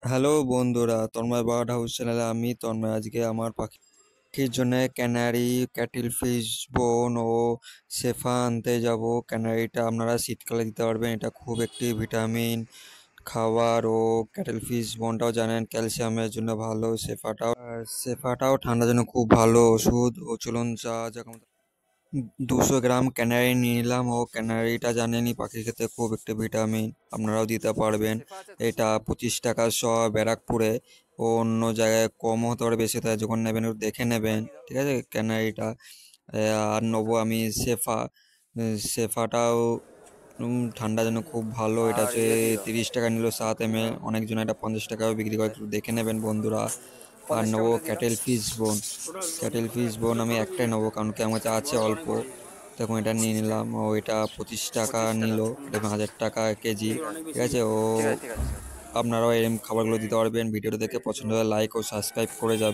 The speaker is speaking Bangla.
হ্যালো বন্ধুরা, তন্ময় বার্ড হাউস চ্যানেলে আমি তন্ময় আজকে আমার পাখির জন্য ক্যানারি, ক্যাটেল ফিশ বোন ও শেফা আনতে যাব। ক্যানারিটা আপনারা শীতকালে দিতে পারবেন, এটা খুব একটি ভিটামিন খাবার। ও ক্যাটেল ফিশ বোনটাও জানেন ক্যালসিয়ামের জন্য ভালো, শেফাটাও ঠান্ডার জন্য খুব ভালো ওষুধ। ও চলুন যা যাক 200 গ্রাম ক্যানারি নিয়ে নিলাম। ও ক্যানারিটা জানেনই পাখির ক্ষেত্রে খুব একটা ভিটামিন, আপনারাও দিতে পারবেন। এটা 25 টাকা সব ব্যারাকপুরে। ও অন্য জায়গায় কম হতে পারে, বেশি হতে পারে, যখন নেবেন একটু দেখে নেবেন, ঠিক আছে ক্যানারিটা। আর নেবো আমি শেফাটাও ঠান্ডার জন্য খুব ভালো। এটা হচ্ছে 30 টাকা নিল 7 ml, অনেকজন এটা 50 টাকাও বিক্রি করে, একটু দেখে নেবেন বন্ধুরা। আর নেবো ক্যাটেল ফিশ বোন। ক্যাটেল ফিশ বোন আমি একটাই নেবো, কারণ কি আমার কাছে আছে অল্প, তখন এটা নিয়ে নিলাম। ও এটা 25 টাকা নিল, এটা 1000 টাকা কেজি, ঠিক আছে। ও আপনারাও এরকম খাবারগুলো দিতে পারবেন। ভিডিওটা দেখে পছন্দ হলে লাইক ও সাবস্ক্রাইব করে যাবেন।